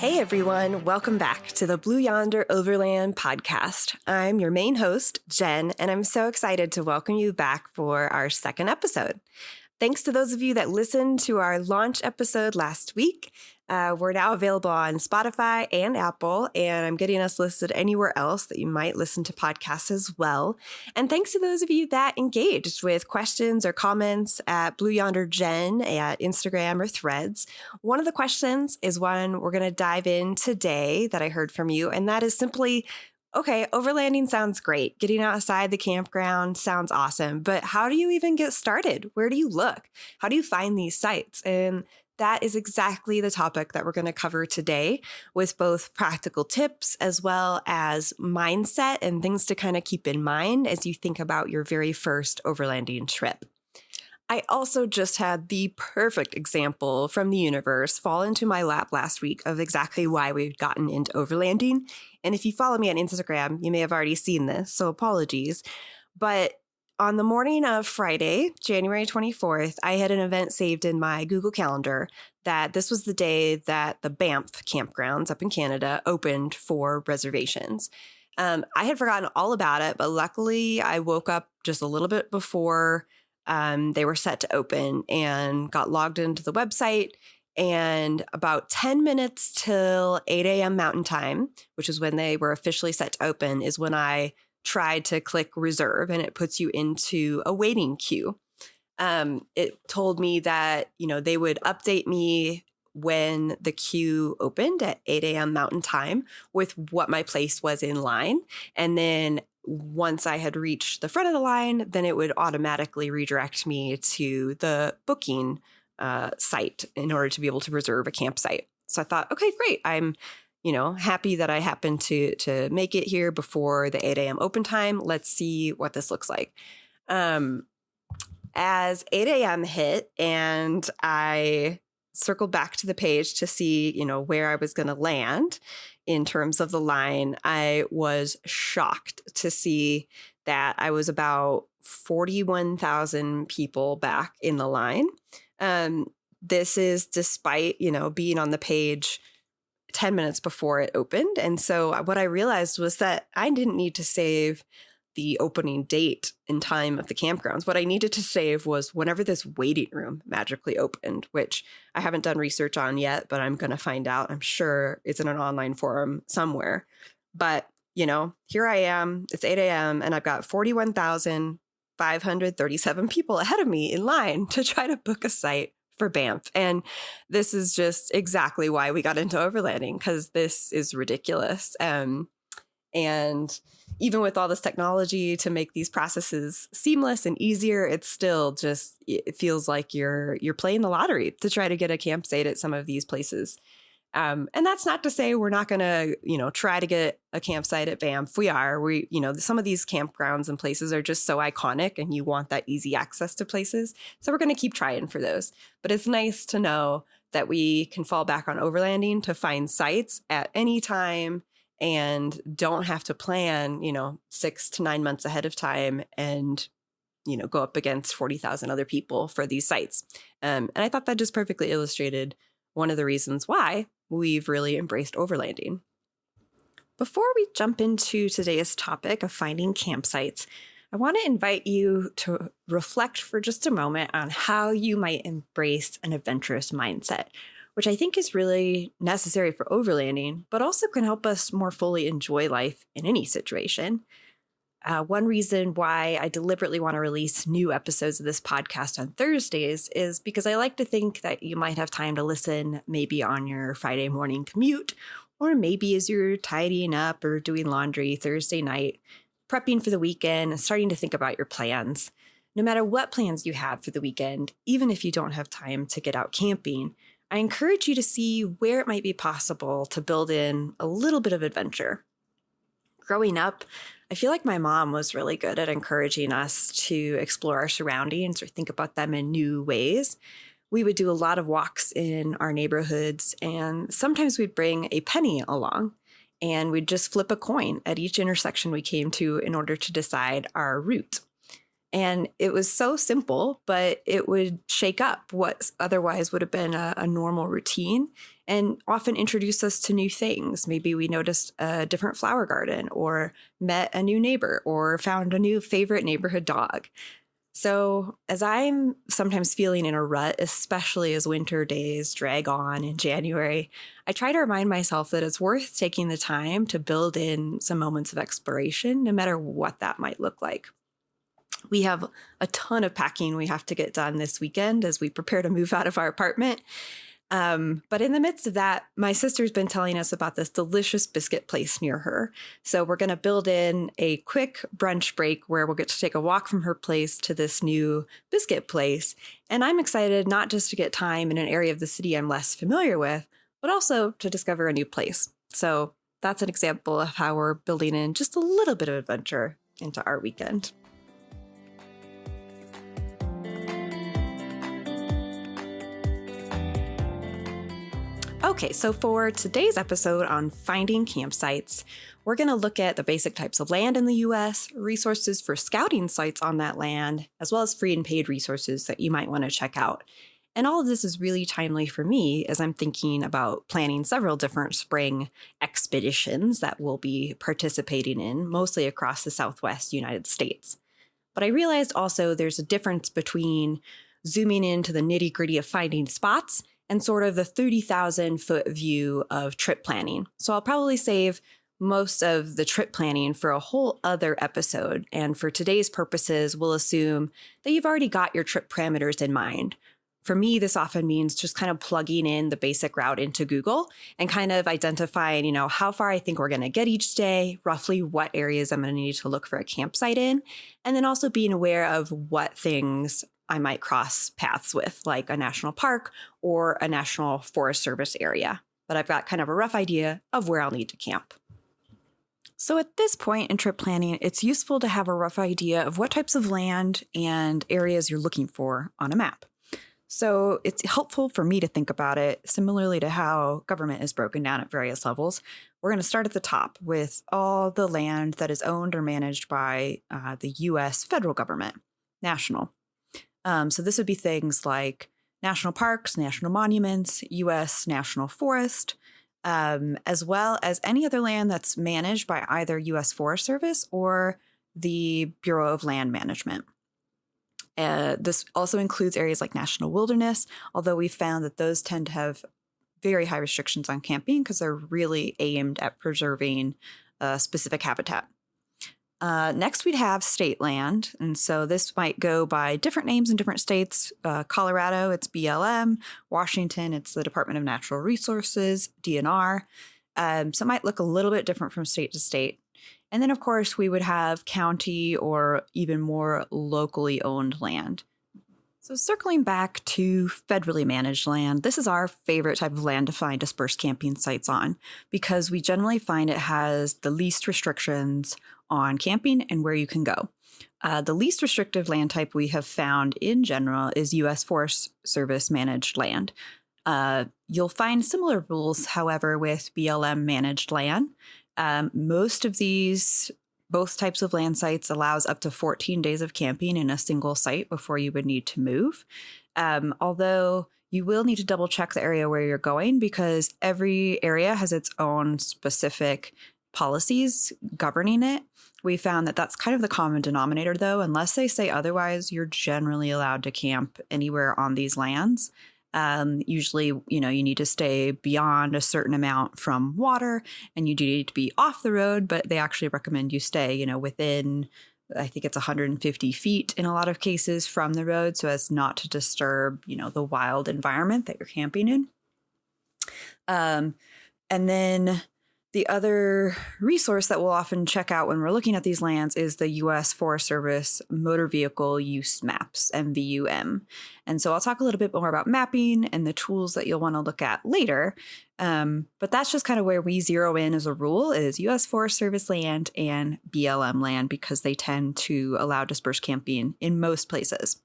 Hey everyone, welcome back to the Blue Yonder Overland podcast. I'm your main host, Jen, and I'm so excited to welcome you back for our second episode. Thanks to those of you that listened to our launch episode last week. We're now available on Spotify and Apple, and I'm getting us listed anywhere else that you might listen to podcasts as well. And thanks to those of you that engaged with questions or comments at Blue Yonder Jen at Instagram or Threads. One of the questions is one we're going to dive in today that I heard from you, and that is simply, okay, overlanding sounds great. Getting outside the campground sounds awesome, but how do you even get started? Where do you look? How do you find these sites? And that is exactly the topic that we're going to cover today, with both practical tips as well as mindset and things to kind of keep in mind as you think about your very first overlanding trip. I also just had the perfect example from the universe fall into my lap last week of exactly why we've gotten into overlanding. And if you follow me on Instagram, you may have already seen this, so apologies. But on the morning of Friday, January 24th, I had an event saved in my Google Calendar that this was the day that the Banff campgrounds up in Canada opened for reservations. I had forgotten all about it, but luckily I woke up just a little bit before they were set to open and got logged into the website. And about 10 minutes till 8 a.m. Mountain Time, which is when they were officially set to open, is when I tried to click reserve, and it puts you into a waiting queue. It told me that, they would update me when the queue opened at 8 a.m. Mountain Time with what my place was in line. And then once I had reached the front of the line, then it would automatically redirect me to the booking site in order to be able to reserve a campsite. So I thought, okay, great. I'm happy that I happened to make it here before the 8 a.m. open time. Let's see what this looks like. As 8 a.m. hit and I circled back to the page to see, where I was going to land in terms of the line, I was shocked to see that I was about 41,000 people back in the line. This is despite, being on the page 10 minutes before it opened. And so what I realized was that I didn't need to save the opening date and time of the campgrounds. What I needed to save was whenever this waiting room magically opened, which I haven't done research on yet, but I'm going to find out. I'm sure it's in an online forum somewhere. But, here I am. It's 8 a.m. and I've got 41,537 people ahead of me in line to try to book a site for Banff. And this is just exactly why we got into overlanding, because this is ridiculous. And even with all this technology to make these processes seamless and easier, it's still just, it feels like you're playing the lottery to try to get a campsite at some of these places. And that's not to say we're not going to, try to get a campsite at Banff. We are. Some of these campgrounds and places are just so iconic and you want that easy access to places. So we're going to keep trying for those. But it's nice to know that we can fall back on overlanding to find sites at any time and don't have to plan, 6 to 9 months ahead of time and, go up against 40,000 other people for these sites. And I thought that just perfectly illustrated one of the reasons why we've really embraced overlanding. Before we jump into today's topic of finding campsites, I want to invite you to reflect for just a moment on how you might embrace an adventurous mindset, which I think is really necessary for overlanding, but also can help us more fully enjoy life in any situation. One reason why I deliberately want to release new episodes of this podcast on Thursdays is because I like to think that you might have time to listen maybe on your Friday morning commute, or maybe as you're tidying up or doing laundry Thursday night, prepping for the weekend and starting to think about your plans. No matter what plans you have for the weekend, even if you don't have time to get out camping, I encourage you to see where it might be possible to build in a little bit of adventure. Growing up, I feel like my mom was really good at encouraging us to explore our surroundings or think about them in new ways. We would do a lot of walks in our neighborhoods, and sometimes we'd bring a penny along, and we'd just flip a coin at each intersection we came to in order to decide our route. And it was so simple, but it would shake up what otherwise would have been a normal routine and often introduce us to new things. Maybe we noticed a different flower garden or met a new neighbor or found a new favorite neighborhood dog. So, as I'm sometimes feeling in a rut, especially as winter days drag on in January, I try to remind myself that it's worth taking the time to build in some moments of exploration, no matter what that might look like. We have a ton of packing we have to get done this weekend as we prepare to move out of our apartment. But in the midst of that, my sister's been telling us about this delicious biscuit place near her. So we're going to build in a quick brunch break where we'll get to take a walk from her place to this new biscuit place. And I'm excited not just to get time in an area of the city I'm less familiar with, but also to discover a new place. So that's an example of how we're building in just a little bit of adventure into our weekend. Okay, so for today's episode on finding campsites, we're going to look at the basic types of land in the US, resources for scouting sites on that land, as well as free and paid resources that you might want to check out. And all of this is really timely for me as I'm thinking about planning several different spring expeditions that we'll be participating in, mostly across the Southwest United States. But I realized also there's a difference between zooming into the nitty-gritty of finding spots and sort of the 30,000-foot view of trip planning. So I'll probably save most of the trip planning for a whole other episode. And for today's purposes, we'll assume that you've already got your trip parameters in mind. For me, this often means just kind of plugging in the basic route into Google and kind of identifying, how far I think we're going to get each day, roughly what areas I'm going to need to look for a campsite in, and then also being aware of what things I might cross paths with, like a national park or a National Forest Service area. But I've got kind of a rough idea of where I'll need to camp. So at this point in trip planning, it's useful to have a rough idea of what types of land and areas you're looking for on a map. So it's helpful for me to think about it similarly to how government is broken down at various levels. We're going to start at the top with all the land that is owned or managed by the U.S. federal government, national. So this would be things like national parks, national monuments, U.S. National Forest, as well as any other land that's managed by either U.S. Forest Service or the Bureau of Land Management. This also includes areas like national wilderness, although we've found that those tend to have very high restrictions on camping because they're really aimed at preserving a specific habitat. Next, we'd have state land. And so this might go by different names in different states. Colorado, it's BLM. Washington, it's the Department of Natural Resources, DNR. So it might look a little bit different from state to state. And then, of course, we would have county or even more locally owned land. So circling back to federally managed land, this is our favorite type of land to find dispersed camping sites on because we generally find it has the least restrictions on camping and where you can go. The least restrictive land type we have found in general is U.S. Forest Service managed land. You'll find similar rules, however, with BLM managed land. Most of both types of land sites allows up to 14 days of camping in a single site before you would need to move. Although you will need to double check the area where you're going because every area has its own specific policies governing it. We found that that's kind of the common denominator, though. Unless they say otherwise, you're generally allowed to camp anywhere on these lands. Usually, you need to stay beyond a certain amount from water and you do need to be off the road, but they actually recommend you stay, within, I think it's 150 feet in a lot of cases from the road so as not to disturb, the wild environment that you're camping in. And then the other resource that we'll often check out when we're looking at these lands is the U.S. Forest Service Motor Vehicle Use Maps, MVUM. And so I'll talk a little bit more about mapping and the tools that you'll want to look at later. But that's just kind of where we zero in as a rule is U.S. Forest Service land and BLM land because they tend to allow dispersed camping in most places.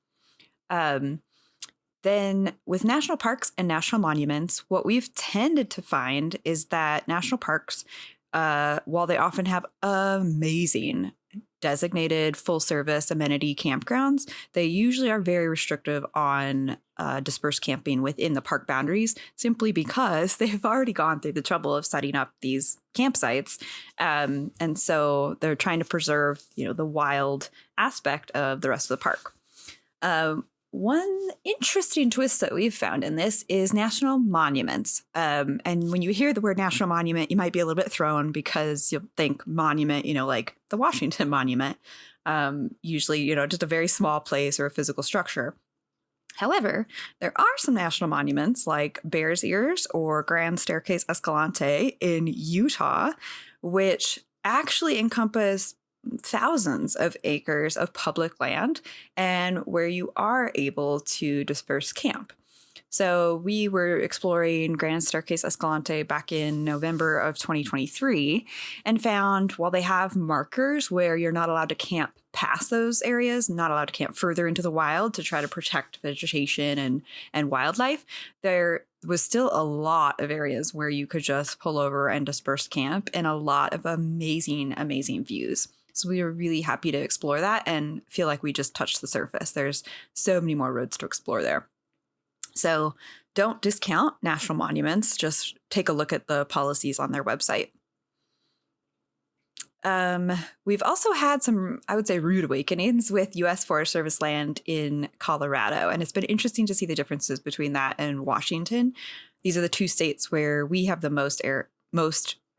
Then with national parks and national monuments, what we've tended to find is that national parks, while they often have amazing designated full-service amenity campgrounds, they usually are very restrictive on dispersed camping within the park boundaries, simply because they've already gone through the trouble of setting up these campsites. And so they're trying to preserve, the wild aspect of the rest of the park. One interesting twist that we've found in this is national monuments. And when you hear the word national monument, you might be a little bit thrown because you'll think monument, like the Washington Monument, usually, just a very small place or a physical structure. However, there are some national monuments like Bears Ears or Grand Staircase Escalante in Utah, which actually encompass thousands of acres of public land and where you are able to disperse camp. So we were exploring Grand Staircase Escalante back in November of 2023 and found while they have markers where you're not allowed to camp past those areas, not allowed to camp further into the wild to try to protect vegetation and wildlife, there was still a lot of areas where you could just pull over and disperse camp and a lot of amazing, amazing views. So we were really happy to explore that and feel like we just touched the surface. There's so many more roads to explore there. So don't discount national monuments. Just take a look at the policies on their website. We've also had some, I would say, rude awakenings with U.S. Forest Service land in Colorado. And it's been interesting to see the differences between that and Washington. These are the two states where we have the most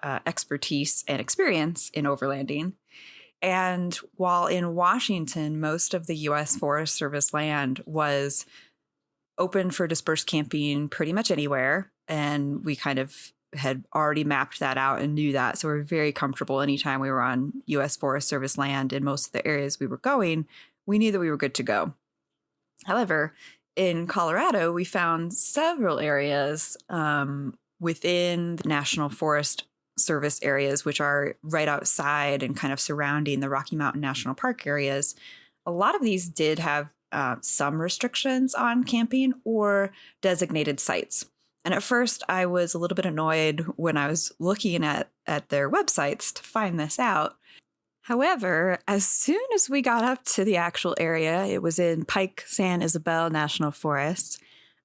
expertise and experience in overlanding. And while in Washington, most of the U.S. Forest Service land was open for dispersed camping pretty much anywhere. And we kind of had already mapped that out and knew that. So we're very comfortable anytime we were on U.S. Forest Service land in most of the areas we were going, we knew that we were good to go. However, in Colorado, we found several areas within the National Forest Service areas, which are right outside and kind of surrounding the Rocky Mountain National Park areas. A lot of these did have some restrictions on camping or designated sites. And at first, I was a little bit annoyed when I was looking at their websites to find this out. However, as soon as we got up to the actual area, it was in Pike San Isabel National Forest,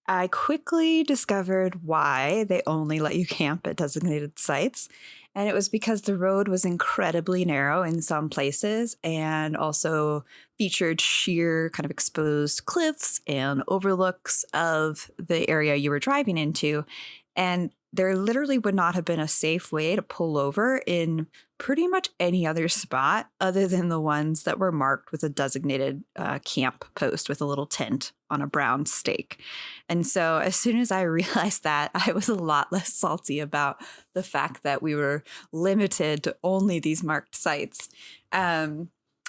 I quickly discovered why they only let you camp at designated sites. And it was because the road was incredibly narrow in some places and also featured sheer kind of exposed cliffs and overlooks of the area you were driving into. And there literally would not have been a safe way to pull over in pretty much any other spot other than the ones that were marked with a designated camp post with a little tent on a brown stake. And so as soon as I realized that, I was a lot less salty about the fact that we were limited to only these marked sites.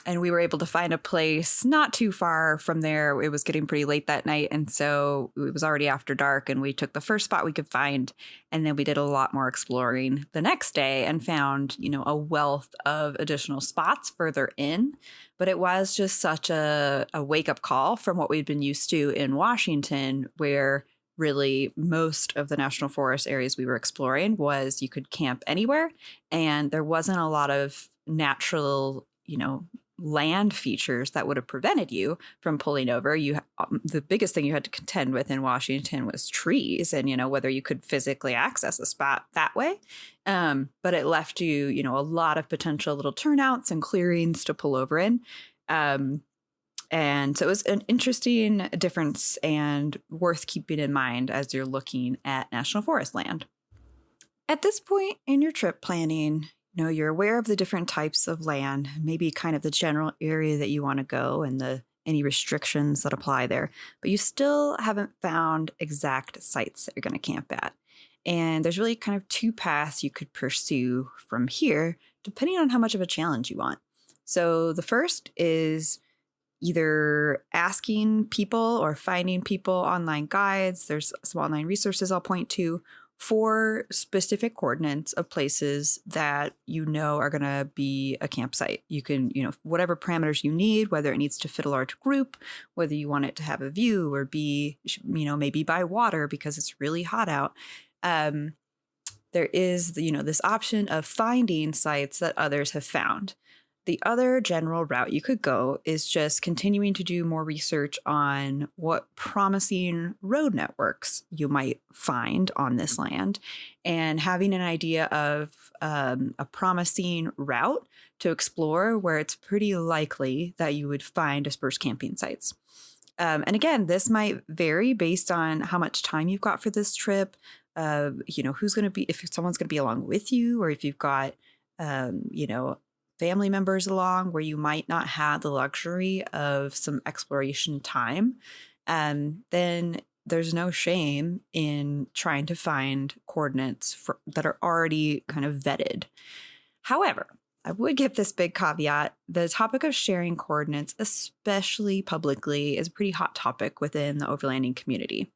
And we were able to find a place not too far from there. It was getting pretty late that night. And so it was already after dark and we took the first spot we could find. And then we did a lot more exploring the next day and found, a wealth of additional spots further in. But it was just such a wake-up call from what we'd been used to in Washington, where really most of the national forest areas we were exploring was you could camp anywhere. And there wasn't a lot of natural, land features that would have prevented you from pulling over. The biggest thing you had to contend with in Washington was trees and, whether you could physically access a spot that way. But it left you, a lot of potential little turnouts and clearings to pull over in. And so it was an interesting difference and worth keeping in mind as you're looking at national forest land. At this point in your trip planning, you're aware of the different types of land, maybe kind of the general area that you want to go and any restrictions that apply there, but you still haven't found exact sites that you're going to camp at. And there's really kind of two paths you could pursue from here, depending on how much of a challenge you want. So the first is either asking people or finding people, online guides. There's some online resources I'll point to for specific coordinates of places that are going to be a campsite. You can, whatever parameters you need, whether it needs to fit a large group, whether you want it to have a view or be, maybe by water because it's really hot out. There is, this option of finding sites that others have found. The other general route you could go is just continuing to do more research on what promising road networks you might find on this land and having an idea of a promising route to explore where it's pretty likely that you would find dispersed camping sites. And again, this might vary based on how much time you've got for this trip. Who's going to be, if someone's going to be along with you, or if you've got, family members along where you might not have the luxury of some exploration time. Then there's no shame in trying to find coordinates that are already kind of vetted. However, I would give this big caveat. The topic of sharing coordinates, especially publicly, is a pretty hot topic within the overlanding community.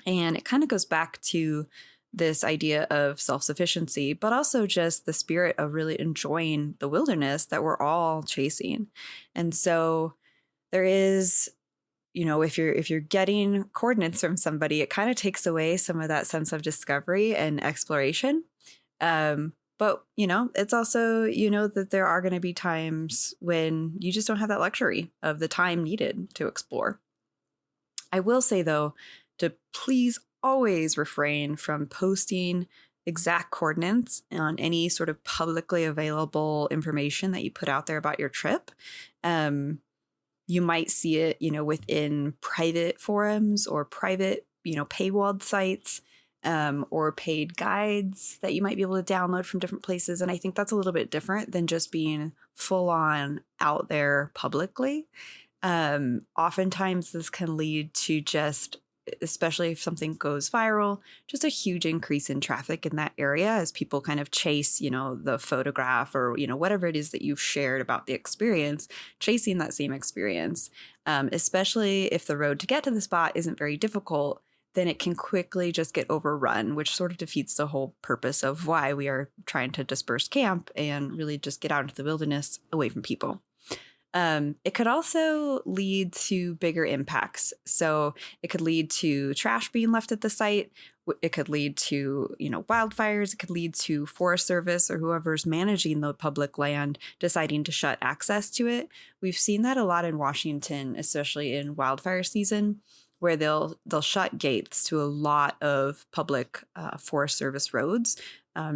And it kind of goes back to this idea of self-sufficiency, but also just the spirit of really enjoying the wilderness that we're all chasing. And so there is, if you're getting coordinates from somebody, it kind of takes away some of that sense of discovery and exploration. But, it's also, that there are going to be times when you just don't have that luxury of the time needed to explore. I will say, though, to please always refrain from posting exact coordinates on any sort of publicly available information that you put out there about your trip. You might see it, within private forums or private, paywalled sites. Or paid guides that you might be able to download from different places. And I think that's a little bit different than just being full on out there publicly. Oftentimes this can lead to just, especially if something goes viral, just a huge increase in traffic in that area as people kind of chase, the photograph or, whatever it is that you've shared about the experience, chasing that same experience, especially if the road to get to the spot isn't very difficult. Then it can quickly just get overrun, which sort of defeats the whole purpose of why we are trying to disperse camp and really just get out into the wilderness away from people. It could also lead to bigger impacts. So it could lead to trash being left at the site. It could lead to, wildfires. It could lead to Forest Service or whoever's managing the public land deciding to shut access to it. We've seen that a lot in Washington, especially in wildfire season, where they'll shut gates to a lot of public Forest Service roads,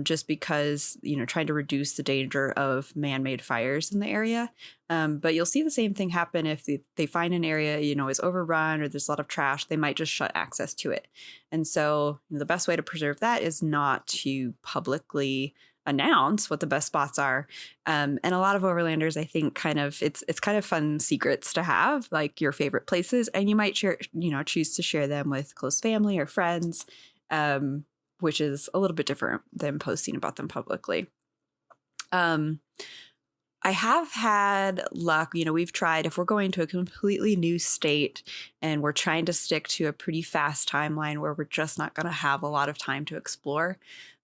just because, trying to reduce the danger of man-made fires in the area. But you'll see the same thing happen if they find an area, is overrun or there's a lot of trash, they might just shut access to it. And so the best way to preserve that is not to publicly announce what the best spots are. And a lot of overlanders, I think, it's kind of fun secrets to have, like your favorite places, and you might choose to share them with close family or friends, which is a little bit different than posting about them publicly. I have had luck, we've tried, if we're going to a completely new state and we're trying to stick to a pretty fast timeline where we're just not going to have a lot of time to explore,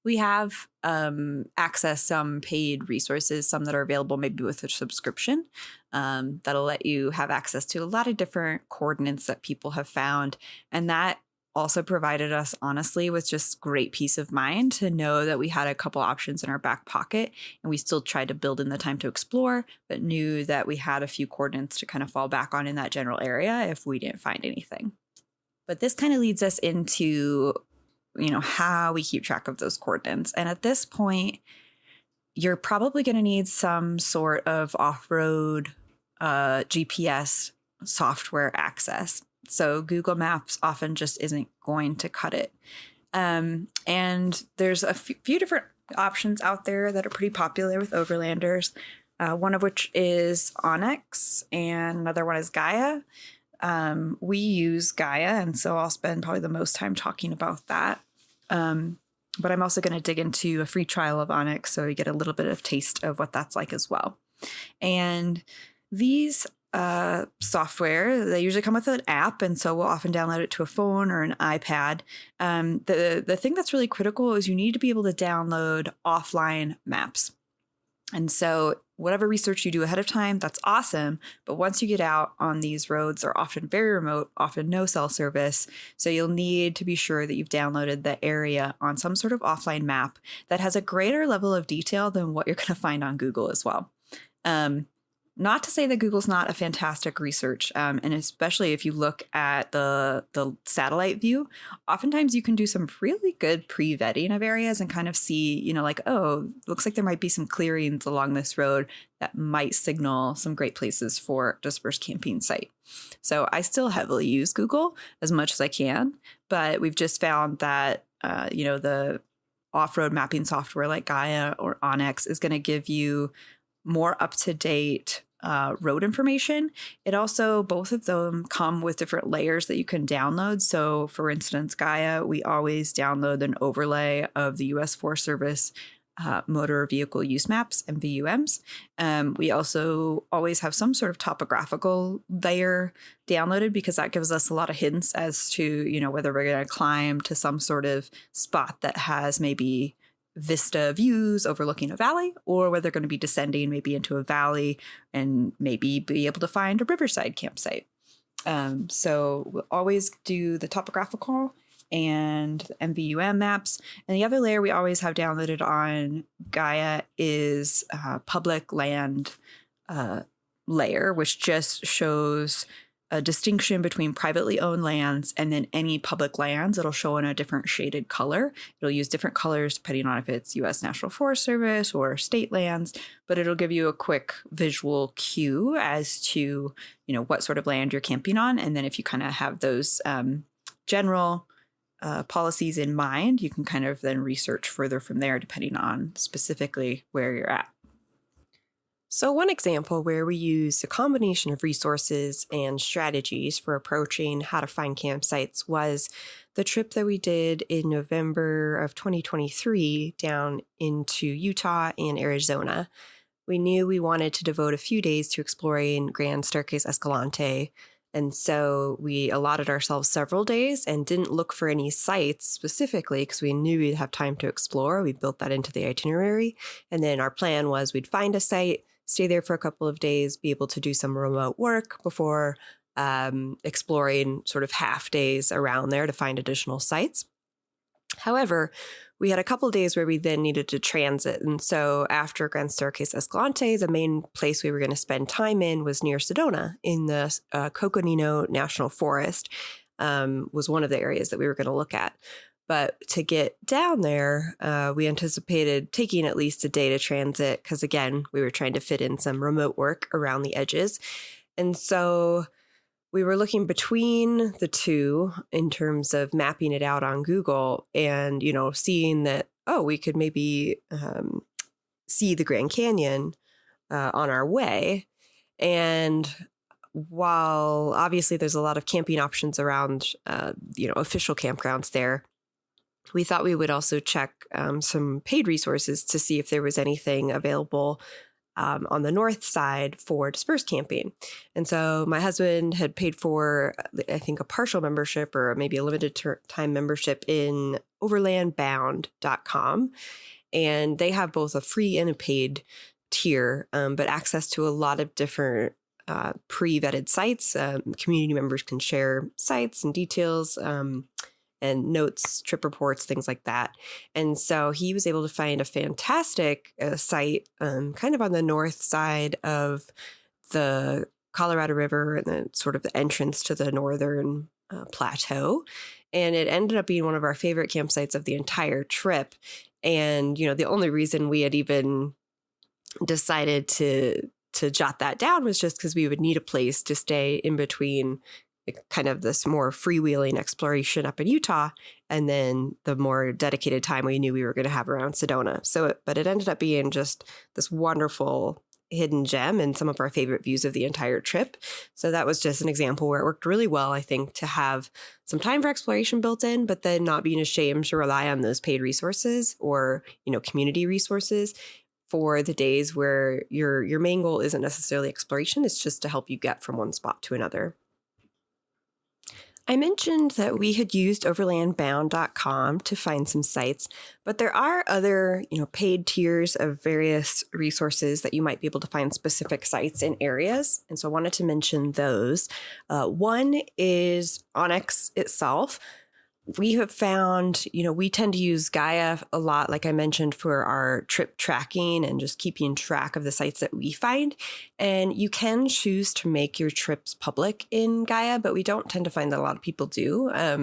we have accessed some paid resources, some that are available maybe with a subscription, that'll let you have access to a lot of different coordinates that people have found. And that also provided us, honestly, with just great peace of mind to know that we had a couple options in our back pocket, and we still tried to build in the time to explore, but knew that we had a few coordinates to kind of fall back on in that general area if we didn't find anything. But this kind of leads us into how we keep track of those coordinates. And at this point, you're probably going to need some sort of off-road GPS software access. So Google Maps often just isn't going to cut it. And there's a few different options out there that are pretty popular with overlanders, one of which is Onyx and another one is Gaia. We use Gaia, and so I'll spend probably the most time talking about that. But I'm also going to dig into a free trial of Onyx so you get a little bit of taste of what that's like as well. And these software, they usually come with an app, and so we'll often download it to a phone or an iPad. The thing that's really critical is you need to be able to download offline maps. And so whatever research you do ahead of time, that's awesome. But once you get out on these roads, they're often very remote, often no cell service. So you'll need to be sure that you've downloaded the area on some sort of offline map that has a greater level of detail than what you're going to find on Google as well. Not to say that Google's not a fantastic research, and especially if you look at the satellite view, oftentimes you can do some really good pre-vetting of areas and kind of see, like, oh, looks like there might be some clearings along this road that might signal some great places for dispersed camping site. So I still heavily use Google as much as I can, but we've just found that, the off-road mapping software like Gaia or Onyx is going to give you more up-to-date road information. It also, both of them come with different layers that you can download. So for instance, Gaia, we always download an overlay of the U.S. Forest Service motor vehicle use maps and VUMs. We also always have some sort of topographical layer downloaded because that gives us a lot of hints as to, whether we're going to climb to some sort of spot that has maybe vista views overlooking a valley, or whether they're going to be descending maybe into a valley and maybe be able to find a riverside campsite. So we'll always do the topographical and MVUM maps. And the other layer we always have downloaded on Gaia is public land layer, which just shows a distinction between privately owned lands and then any public lands. It'll show in a different shaded color. It'll use different colors depending on if it's U.S. National Forest Service or state lands, but it'll give you a quick visual cue as to, what sort of land you're camping on. And then if you kind of have those general policies in mind, you can kind of then research further from there depending on specifically where you're at. So one example where we use a combination of resources and strategies for approaching how to find campsites was the trip that we did in November of 2023 down into Utah and Arizona. We knew we wanted to devote a few days to exploring Grand Staircase Escalante, and so we allotted ourselves several days and didn't look for any sites specifically because we knew we'd have time to explore. We built that into the itinerary, and then our plan was we'd find a site, stay there for a couple of days, be able to do some remote work before exploring sort of half days around there to find additional sites. However, we had a couple of days where we then needed to transit. And so after Grand Staircase Escalante, the main place we were going to spend time in was near Sedona in the Coconino National Forest, was one of the areas that we were going to look at. But to get down there, we anticipated taking at least a day to transit because, again, we were trying to fit in some remote work around the edges. And so we were looking between the two in terms of mapping it out on Google and, seeing that, we could maybe see the Grand Canyon on our way. And while obviously there's a lot of camping options around, official campgrounds there, we thought we would also check some paid resources to see if there was anything available on the north side for dispersed camping. And so my husband had paid for, I think, a partial membership or maybe a limited time membership in overlandbound.com. And they have both a free and a paid tier, but access to a lot of different pre-vetted sites. Community members can share sites and details, and notes, trip reports, things like that. And so he was able to find a fantastic site kind of on the north side of the Colorado River and then sort of the entrance to the northern plateau. And it ended up being one of our favorite campsites of the entire trip. And, the only reason we had even decided to jot that down was just because we would need a place to stay in between kind of this more freewheeling exploration up in Utah, and then the more dedicated time we knew we were going to have around Sedona. But it ended up being just this wonderful hidden gem and some of our favorite views of the entire trip. So that was just an example where it worked really well, I think, to have some time for exploration built in, but then not being ashamed to rely on those paid resources or, community resources for the days where your main goal isn't necessarily exploration. It's just to help you get from one spot to another. I mentioned that we had used overlandbound.com to find some sites, but there are other, paid tiers of various resources that you might be able to find specific sites in areas. And so I wanted to mention those. One is Onyx itself. we have found, we tend to use Gaia a lot, like I mentioned, for our trip tracking and just keeping track of the sites that we find. And you can choose to make your trips public in Gaia, but we don't tend to find that a lot of people do. I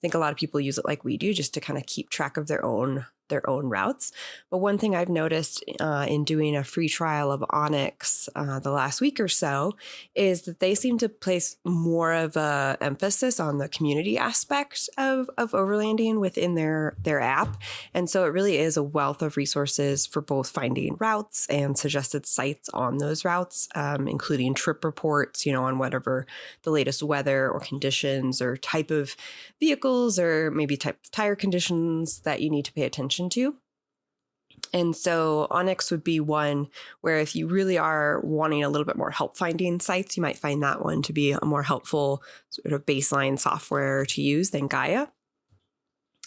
think a lot of people use it like we do, just to kind of keep track of their own routes. But one thing I've noticed in doing a free trial of Onyx the last week or so is that they seem to place more of a emphasis on the community aspect of overlanding within their app. And so it really is a wealth of resources for both finding routes and suggested sites on those routes, including trip reports, on whatever the latest weather or conditions or type of vehicles or maybe type of tire conditions that you need to pay attention to. And so Onyx would be one where if you really are wanting a little bit more help finding sites, you might find that one to be a more helpful sort of baseline software to use than Gaia.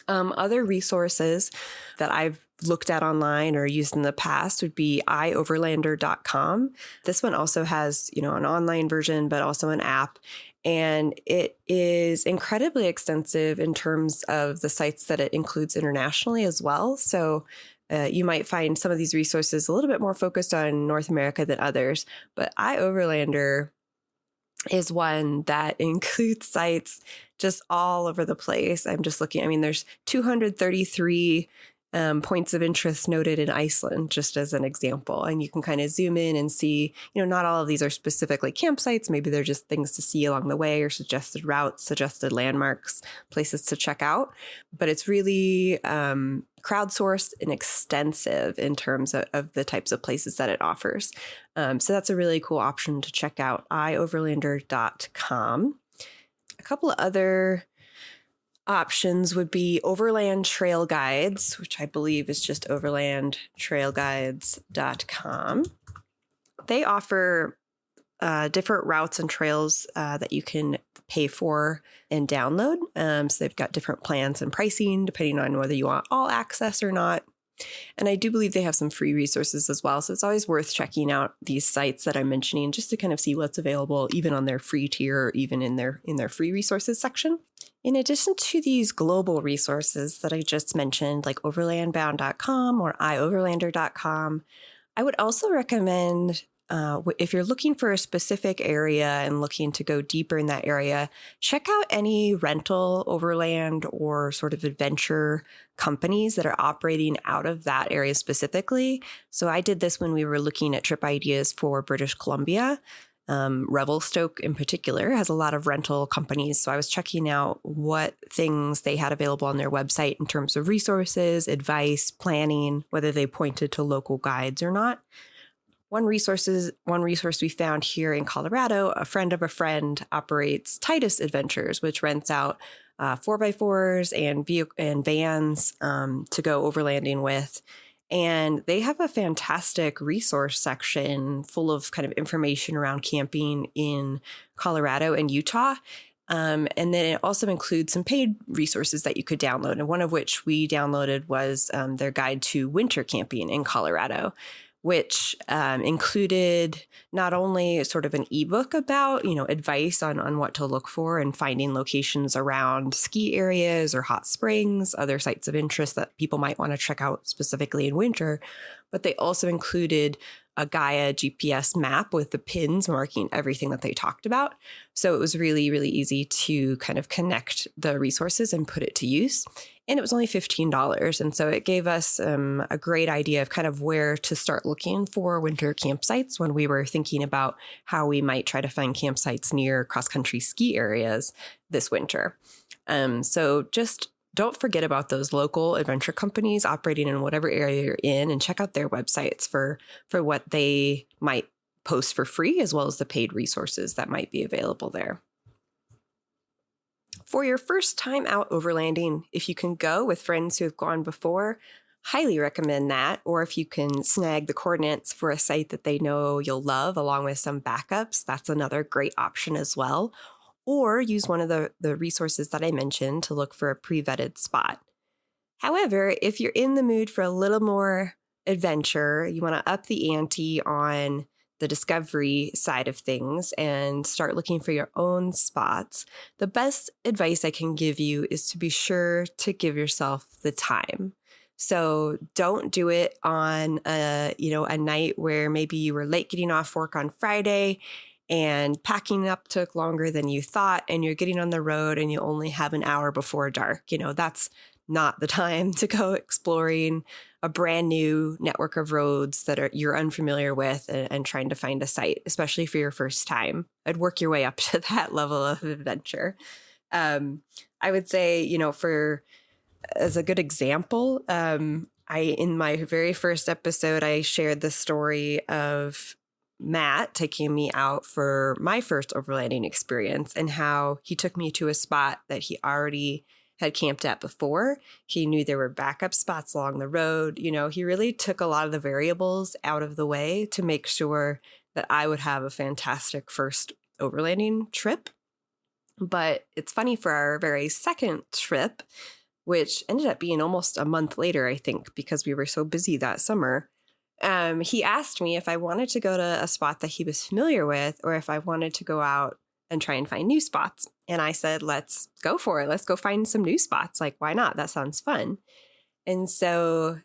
Other resources that I've looked at online or used in the past would be ioverlander.com. This one also has, an online version, but also an app. And it is incredibly extensive in terms of the sites that it includes internationally as well. So you might find some of these resources a little bit more focused on North America than others. But iOverlander is one that includes sites just all over the place. I'm just looking, there's 233 points of interest noted in Iceland, just as an example. And you can kind of zoom in and see, not all of these are specifically campsites. Maybe they're just things to see along the way or suggested routes, suggested landmarks, places to check out. But it's really crowdsourced and extensive in terms of the types of places that it offers. So that's a really cool option to check out, ioverlander.com. A couple of other options would be Overland Trail Guides, which I believe is just overlandtrailguides.com. They offer different routes and trails that you can pay for and download. So they've got different plans and pricing depending on whether you want all access or not. And I do believe they have some free resources as well. So it's always worth checking out these sites that I'm mentioning just to kind of see what's available, even on their free tier or even in their free resources section. In addition to these global resources that I just mentioned, like overlandbound.com or ioverlander.com, I would also recommend if you're looking for a specific area and looking to go deeper in that area, check out any rental, overland, or sort of adventure companies that are operating out of that area specifically. So I did this when we were looking at trip ideas for British Columbia. Revelstoke in particular has a lot of rental companies. So I was checking out what things they had available on their website in terms of resources, advice, planning, whether they pointed to local guides or not. One resource we found here in Colorado, a friend of a friend operates Titus Adventures, which rents out 4x4s and vans to go overlanding with. And they have a fantastic resource section full of kind of information around camping in Colorado and Utah. And then it also includes some paid resources that you could download. And one of which we downloaded was their guide to winter camping in Colorado, which included not only sort of an ebook about, advice on what to look for and finding locations around ski areas or hot springs, other sites of interest that people might want to check out specifically in winter, but they also included a Gaia GPS map with the pins marking everything that they talked about. So it was really, really easy to kind of connect the resources and put it to use. And it was only $15. And so it gave us a great idea of kind of where to start looking for winter campsites when we were thinking about how we might try to find campsites near cross-country ski areas this winter. So just don't forget about those local adventure companies operating in whatever area you're in, and check out their websites for what they might post for free, as well as the paid resources that might be available there. For your first time out overlanding, if you can go with friends who have gone before, highly recommend that. Or if you can snag the coordinates for a site that they know you'll love, along with some backups, that's another great option as well. Or use one of the resources that I mentioned to look for a pre-vetted spot. However, if you're in the mood for a little more adventure, you want to up the ante on the discovery side of things and start looking for your own spots, the best advice I can give you is to be sure to give yourself the time. So don't do it on a night where maybe you were late getting off work on Friday and packing up took longer than you thought, and you're getting on the road and you only have an hour before dark. That's not the time to go exploring a brand new network of roads that you're unfamiliar with and trying to find a site, especially for your first time. I'd work your way up to that level of adventure. I would say, as a good example, in my very first episode, I shared the story of Matt taking me out for my first overlanding experience and how he took me to a spot that he already had camped at before. He knew there were backup spots along the road. He really took a lot of the variables out of the way to make sure that I would have a fantastic first overlanding trip. But it's funny, for our very second trip, which ended up being almost a month later, I think, because we were so busy that summer, he asked me if I wanted to go to a spot that he was familiar with or if I wanted to go out and try and find new spots. And I said, let's go for it. Let's go find some new spots. Like, why not? That sounds fun. And so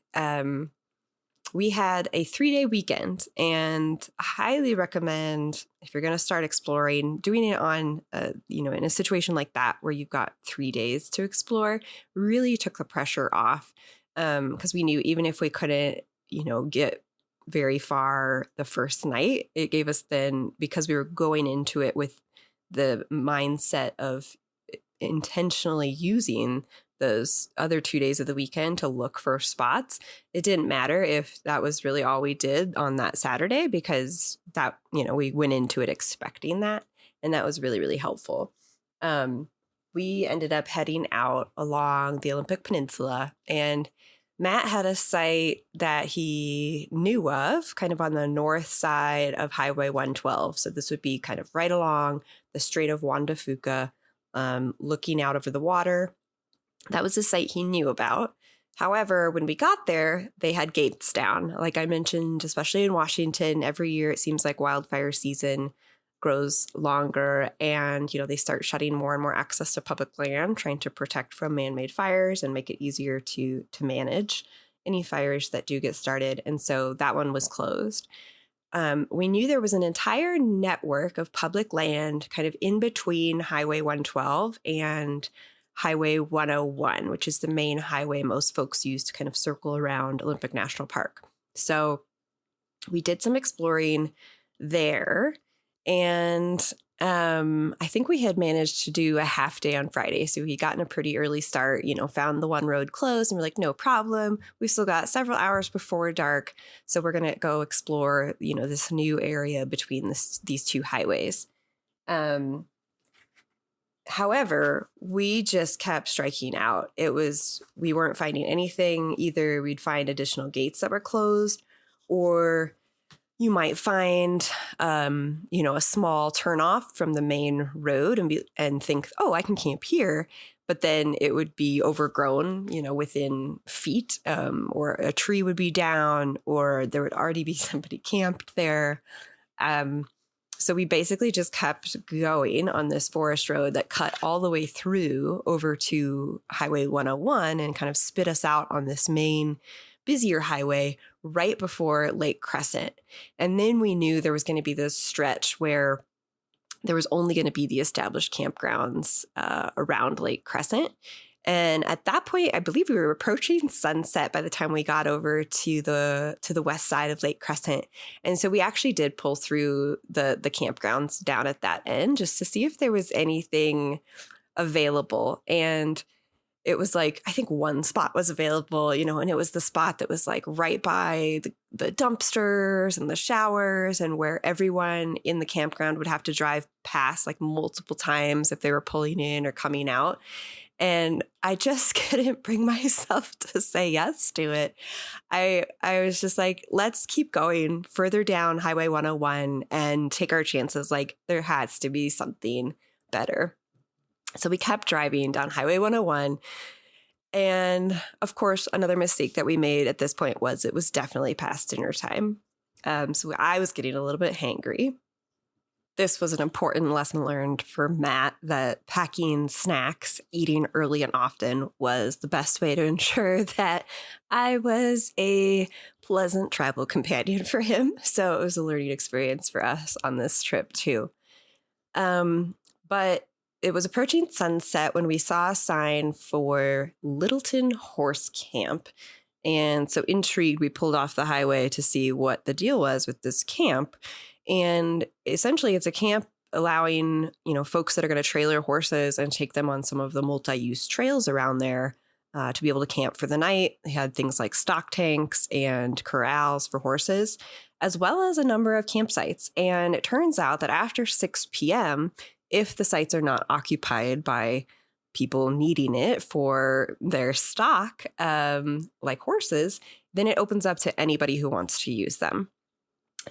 we had a 3-day weekend, and I highly recommend, if you're going to start exploring, doing it on, in a situation like that where you've got 3 days to explore. Really took the pressure off, because we knew even if we couldn't, get very far the first night, it gave us then, because we were going into it with the mindset of intentionally using those other 2 days of the weekend to look for spots. It didn't matter if that was really all we did on that Saturday, because that, we went into it expecting that. And that was really, really helpful. We ended up heading out along the Olympic Peninsula, and Matt had a site that he knew of kind of on the north side of Highway 112. So this would be kind of right along the Strait of Juan de Fuca, looking out over the water. That was a site he knew about. However, when we got there, they had gates down. Like I mentioned, especially in Washington, every year it seems like wildfire season grows longer, and they start shutting more and more access to public land, trying to protect from man-made fires and make it easier to manage any fires that do get started. And so that one was closed. We knew there was an entire network of public land kind of in between Highway 112 and Highway 101, which is the main highway most folks use to kind of circle around Olympic National Park. So we did some exploring there, and I think we had managed to do a half day on Friday. So we got in a pretty early start, found the one road closed, and we're like, no problem. We've still got several hours before dark. So we're going to go explore, this new area between these two highways. However, we just kept striking out. We weren't finding anything. Either we'd find additional gates that were closed, or you might find, a small turnoff from the main road and think, oh, I can camp here. But then it would be overgrown, within feet, or a tree would be down, or there would already be somebody camped there. So we basically just kept going on this forest road that cut all the way through over to Highway 101 and kind of spit us out on this main busier highway right before Lake Crescent. And then we knew there was going to be this stretch where there was only going to be the established campgrounds around Lake Crescent. And at that point, I believe we were approaching sunset by the time we got over to the west side of Lake Crescent. And so we actually did pull through the campgrounds down at that end just to see if there was anything available. And it was like, I think one spot was available, and it was the spot that was like right by the dumpsters and the showers, and where everyone in the campground would have to drive past like multiple times if they were pulling in or coming out. And I just couldn't bring myself to say yes to it. I was just like, let's keep going further down Highway 101 and take our chances. Like, there has to be something better. So we kept driving down Highway 101. And of course, another mistake that we made at this point was it was definitely past dinner time. So I was getting a little bit hangry. This was an important lesson learned for Matt that packing snacks, eating early and often was the best way to ensure that I was a pleasant travel companion for him. So it was a learning experience for us on this trip too. But it was approaching sunset when we saw a sign for Littleton Horse Camp. And so intrigued, we pulled off the highway to see what the deal was with this camp. And essentially it's a camp allowing, folks that are going to trailer horses and take them on some of the multi-use trails around there to be able to camp for the night. They had things like stock tanks and corrals for horses, as well as a number of campsites. And it turns out that after 6 p.m., if the sites are not occupied by people needing it for their stock, like horses, then it opens up to anybody who wants to use them.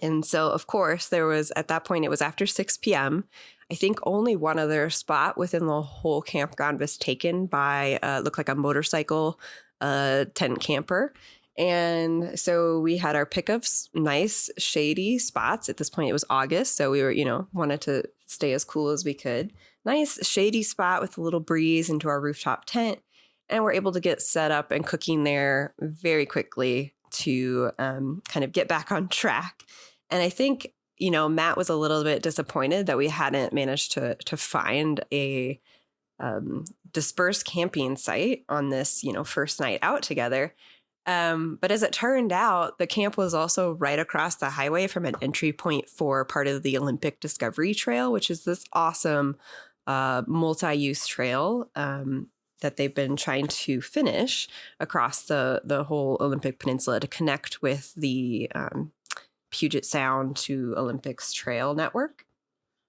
And so, of course, there was, at that point, it was after 6 p.m. I think only one other spot within the whole campground was taken by, looked like a motorcycle tent camper. And so we had our pick of nice shady spots. At this point, it was August. So we were, wanted to stay as cool as we could. Nice shady spot with a little breeze into our rooftop tent. And we're able to get set up and cooking there very quickly to kind of get back on track. And I think, Matt was a little bit disappointed that we hadn't managed to find a dispersed camping site on this, first night out together. But as it turned out, the camp was also right across the highway from an entry point for part of the Olympic Discovery Trail, which is this awesome multi-use trail that they've been trying to finish across the whole Olympic Peninsula to connect with the Puget Sound to Olympics Trail Network,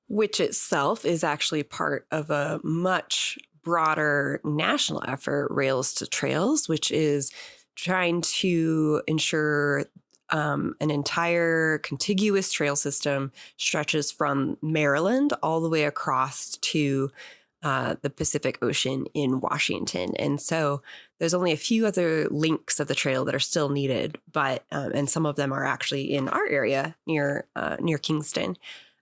which itself is actually part of a much broader national effort, Rails to Trails, which is trying to ensure an entire contiguous trail system stretches from Maryland all the way across to the Pacific Ocean in Washington. And so there's only a few other links of the trail that are still needed, but and some of them are actually in our area near Kingston.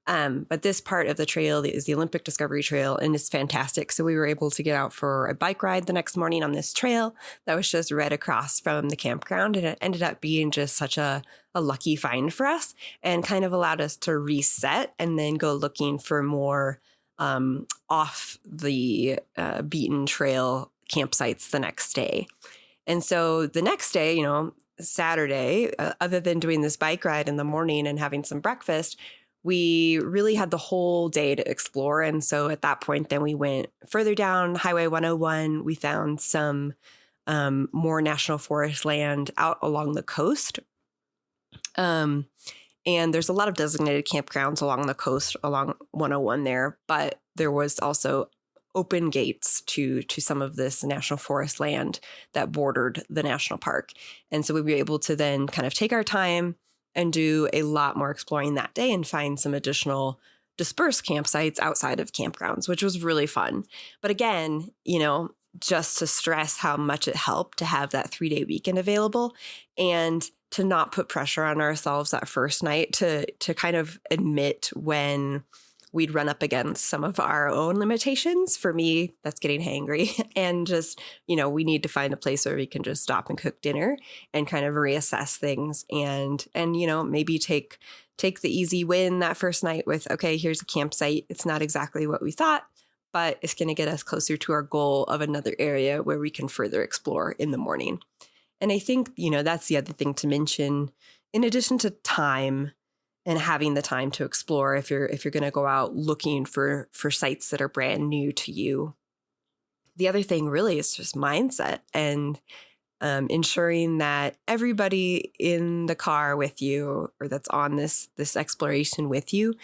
But this part of the trail is the Olympic Discovery Trail, and it's fantastic. So we were able to get out for a bike ride the next morning on this trail that was just right across from the campground. And it ended up being just such a lucky find for us and kind of allowed us to reset and then go looking for more off the beaten trail campsites the next day. And so the next day, Saturday, other than doing this bike ride in the morning and having some breakfast, we really had the whole day to explore. And so at that point, then we went further down Highway 101. We found some more national forest land out along the coast. And there's a lot of designated campgrounds along the coast, along 101 there. But there was also open gates to some of this national forest land that bordered the national park. And so we were able to then kind of take our time and do a lot more exploring that day and find some additional dispersed campsites outside of campgrounds, which was really fun. But again, just to stress how much it helped to have that 3-day weekend available and to not put pressure on ourselves that first night to kind of admit when we'd run up against some of our own limitations. For me, that's getting hangry and just, we need to find a place where we can just stop and cook dinner and kind of reassess things and maybe take the easy win that first night with, okay, here's a campsite. It's not exactly what we thought, but it's going to get us closer to our goal of another area where we can further explore in the morning. And I think, that's the other thing to mention, in addition to time and having the time to explore, if you're going to go out looking for sites that are brand new to you. The other thing really is just mindset and ensuring that everybody in the car with you or that's on this exploration with you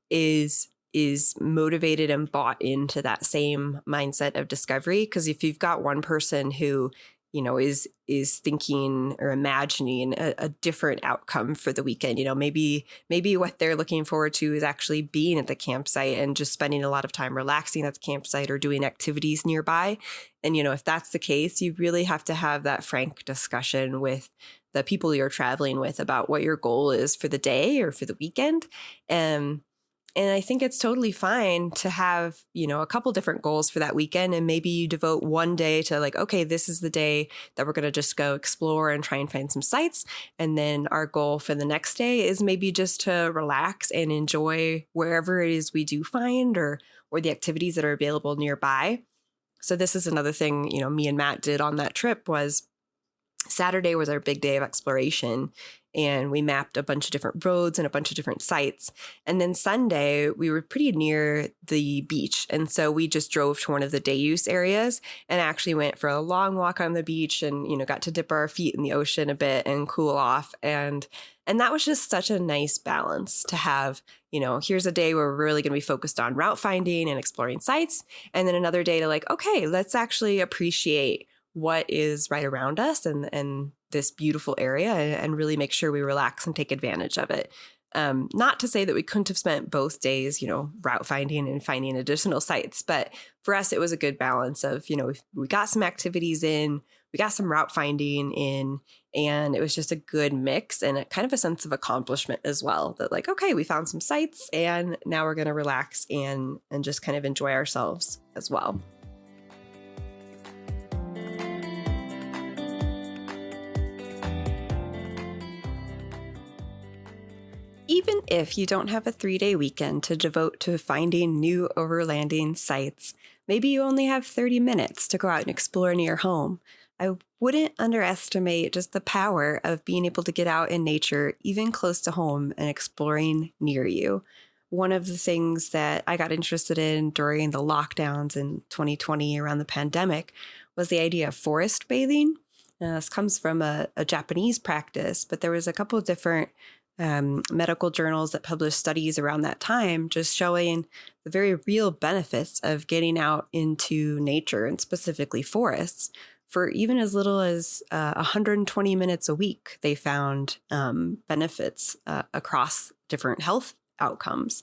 is motivated and bought into that same mindset of discovery. Because if you've got one person who is thinking or imagining a different outcome for the weekend. Maybe what they're looking forward to is actually being at the campsite and just spending a lot of time relaxing at the campsite or doing activities nearby. And, if that's the case, you really have to have that frank discussion with the people you're traveling with about what your goal is for the day or for the weekend. And I think it's totally fine to have, a couple different goals for that weekend. And maybe you devote one day to like, okay, this is the day that we're going to just go explore and try and find some sites. And then our goal for the next day is maybe just to relax and enjoy wherever it is we do find or the activities that are available nearby. So this is another thing, me and Matt did on that trip was Saturday was our big day of exploration, and we mapped a bunch of different roads and a bunch of different sites. And then Sunday, we were pretty near the beach. And so we just drove to one of the day use areas and actually went for a long walk on the beach and, got to dip our feet in the ocean a bit and cool off. And that was just such a nice balance to have, here's a day where we're really going to be focused on route finding and exploring sites. And then another day to like, okay, let's actually appreciate what is right around us and this beautiful area and really make sure we relax and take advantage of it. Not to say that we couldn't have spent both days, route finding and finding additional sites. But for us, it was a good balance of, we got some activities in, we got some route finding in, and it was just a good mix and kind of a sense of accomplishment as well that like, okay, we found some sites and now we're going to relax and just kind of enjoy ourselves as well. Even if you don't have a 3-day weekend to devote to finding new overlanding sites, maybe you only have 30 minutes to go out and explore near home. I wouldn't underestimate just the power of being able to get out in nature, even close to home, and exploring near you. One of the things that I got interested in during the lockdowns in 2020 around the pandemic was the idea of forest bathing. This comes from a Japanese practice, but there was a couple of different medical journals that published studies around that time just showing the very real benefits of getting out into nature and specifically forests for even as little as 120 minutes a week. They found benefits across different health outcomes.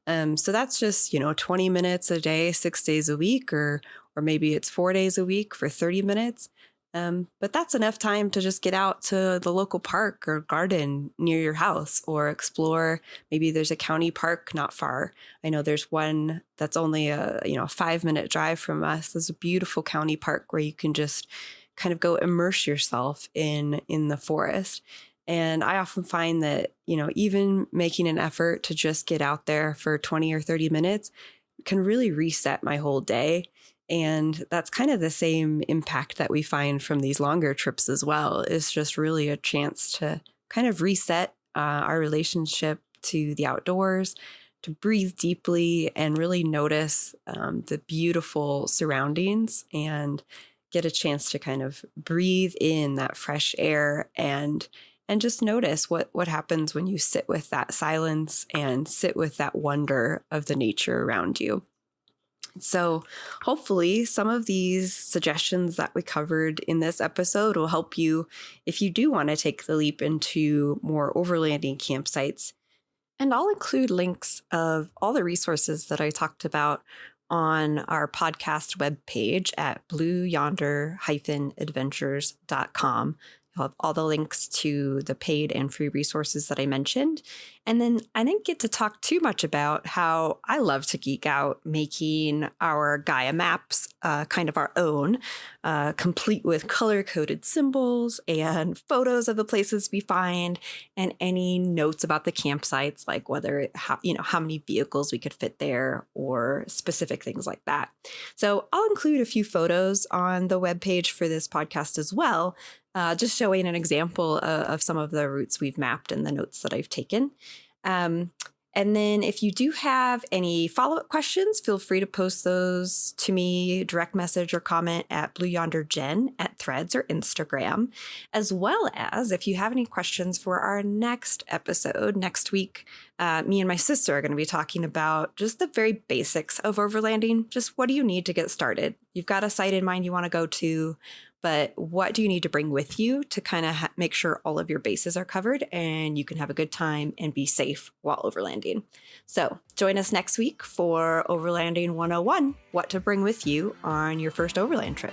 So that's just, 20 minutes a day, 6 days a week, or maybe it's 4 days a week for 30 minutes. But that's enough time to just get out to the local park or garden near your house or explore. Maybe there's a county park not far. I know there's one that's only a 5-minute drive from us. There's a beautiful county park where you can just kind of go immerse yourself in the forest. And I often find that, even making an effort to just get out there for 20 or 30 minutes can really reset my whole day. And that's kind of the same impact that we find from these longer trips as well. It's just really a chance to kind of reset our relationship to the outdoors, to breathe deeply and really notice the beautiful surroundings and get a chance to kind of breathe in that fresh air and just notice what happens when you sit with that silence and sit with that wonder of the nature around you. So hopefully some of these suggestions that we covered in this episode will help you if you do want to take the leap into more overlanding campsites. And I'll include links of all the resources that I talked about on our podcast webpage at blueyonder-adventures.com. You'll have all the links to the paid and free resources that I mentioned. And then I didn't get to talk too much about how I love to geek out making our Gaia maps kind of our own, complete with color-coded symbols and photos of the places we find and any notes about the campsites, like how many vehicles we could fit there or specific things like that. So I'll include a few photos on the webpage for this podcast as well, just showing an example of some of the routes we've mapped and the notes that I've taken. And then if you do have any follow-up questions, feel free to post those to me, direct message or comment at BlueYonderGen at Threads or Instagram, as well as if you have any questions for our next episode next week. Me and my sister are going to be talking about just the very basics of overlanding. Just what do you need to get started? You've got a site in mind you want to go to, but what do you need to bring with you to kind of make sure all of your bases are covered and you can have a good time and be safe while overlanding? So join us next week for Overlanding 101, what to bring with you on your first overland trip.